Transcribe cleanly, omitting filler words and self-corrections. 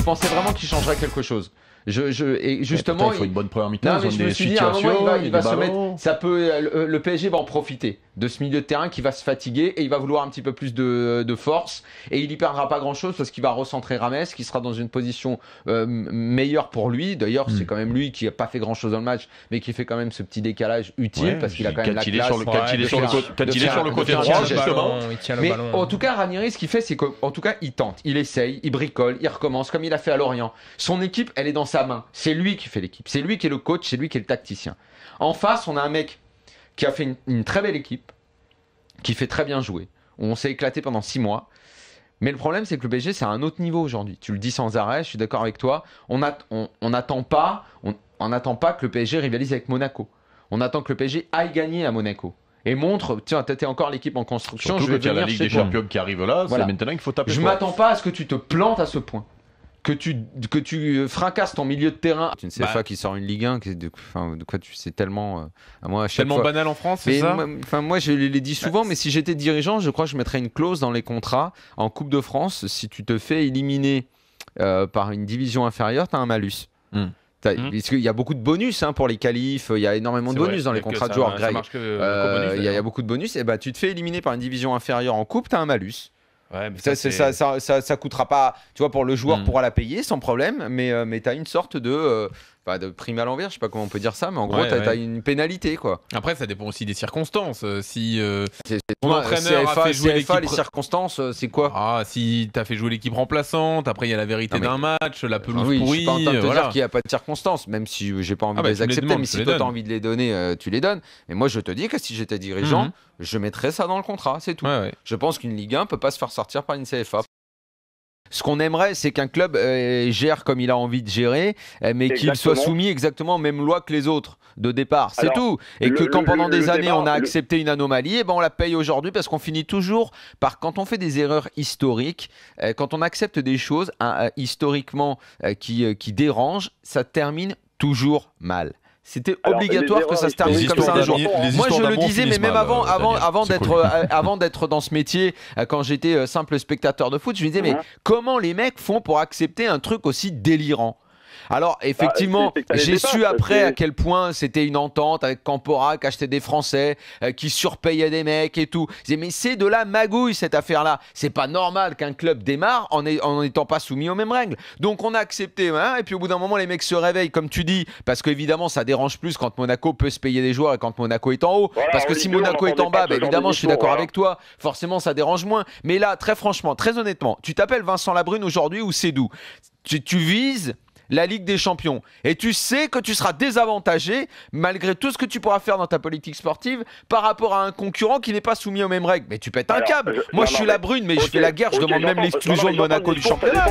pensais vraiment qu'il changerait quelque chose. Et justement, il faut une bonne première mi-temps. Je me suis dit, à un moment, il va se mettre. Ça peut, le PSG va en profiter de ce milieu de terrain qui va se fatiguer et il va vouloir un petit peu plus de force. Et il n'y perdra pas grand-chose parce qu'il va recentrer Rames, qui sera dans une position meilleure pour lui. D'ailleurs, c'est quand même lui qui n'a pas fait grand-chose dans le match, mais qui fait quand même ce petit décalage utile parce qu'il a quand même la classe. Quand il est sur le côté droit, justement. Mais en tout cas, Ranieri, ce qu'il fait, c'est qu'en tout cas, il tente, il essaye, il bricole, il recommence comme il a fait à Lorient. Son équipe, elle est dans sa main. C'est lui qui fait l'équipe. C'est lui qui est le coach, c'est lui qui est le tacticien. En face, on a un mec qui a fait une très belle équipe, qui fait très bien jouer. On s'est éclaté pendant 6 mois. Mais le problème, c'est que le PSG, c'est à un autre niveau aujourd'hui. Tu le dis sans arrêt, je suis d'accord avec toi. On n'attend pas que le PSG rivalise avec Monaco. On attend que le PSG aille gagner à Monaco. Et montre, tiens, t'es encore l'équipe en construction. Surtout que tu as la Ligue des Champions qui arrive là, voilà. C'est maintenant qu'il faut taper. Je ne m'attends pas à ce que tu te plantes à ce point. Que tu fracasses ton milieu de terrain. C'est une CFA qui sort une Ligue 1, de quoi tu sais tellement. Moi, tellement banal en France, c'est ça. Moi, je l'ai dit souvent, mais si j'étais dirigeant, je crois que je mettrais une clause dans les contrats en Coupe de France. Si tu te fais éliminer par une division inférieure, tu as un malus. Parce qu'il y a beaucoup de bonus pour les qualifs, il y a énormément de bonus dans les contrats de joueurs. Il y a beaucoup de bonus. Et tu te fais éliminer par une division inférieure en Coupe, tu as un malus. Ouais, mais ça coûtera pas, tu vois, pour le joueur pourra la payer sans problème, mais tu as une sorte de prime à l'envers, je sais pas comment on peut dire ça, mais en gros, tu as une pénalité, quoi. Après, ça dépend aussi des circonstances. Si ton entraîneur a fait jouer l'équipe, les circonstances, c'est quoi? Si tu as fait jouer l'équipe remplaçante, après il y a la vérité d'un match, la pelouse pourrie. Je suis pas en train de te dire qu'il n'y a pas de circonstances, même si j'ai pas envie de les accepter, mais si toi tu as envie de les donner, tu les donnes. Mais moi, je te dis que si j'étais dirigeant, je mettrais ça dans le contrat, c'est tout. Je pense qu'une Ligue 1 peut pas se faire sortir par une CFA. Ce qu'on aimerait, c'est qu'un club gère comme il a envie de gérer, mais qu'il soit soumis exactement aux mêmes lois que les autres de départ. C'est tout. Et que quand pendant des années, on a accepté une anomalie, on la paye aujourd'hui parce qu'on finit toujours par, quand on fait des erreurs historiques, quand on accepte des choses historiquement qui dérangent, ça termine toujours mal. C'était obligatoire que ça se termine comme ça un jour. Moi, je le disais, mais même avant d'être dans ce métier, quand j'étais simple spectateur de foot, je me disais, mais comment les mecs font pour accepter un truc aussi délirant ? Alors, effectivement, j'ai su après à quel point c'était une entente avec Campora qui achetait des Français, qui surpayait des mecs et tout. Mais c'est de la magouille, cette affaire-là. C'est pas normal qu'un club démarre en n'étant pas soumis aux mêmes règles. Donc, on a accepté. Et puis, au bout d'un moment, les mecs se réveillent, comme tu dis, parce qu'évidemment, ça dérange plus quand Monaco peut se payer des joueurs et quand Monaco est en haut. Parce que si Monaco est en bas, évidemment, je suis d'accord avec toi. Forcément, ça dérange moins. Mais là, très franchement, très honnêtement, tu t'appelles Vincent Labrune aujourd'hui ou Sédou. Tu vises la Ligue des Champions. Et tu sais que tu seras désavantagé malgré tout ce que tu pourras faire dans ta politique sportive par rapport à un concurrent qui n'est pas soumis aux mêmes règles. Mais tu pètes un câble. Moi, je suis la Brune, mais je fais la guerre. Je demande même l'exclusion de Monaco du championnat.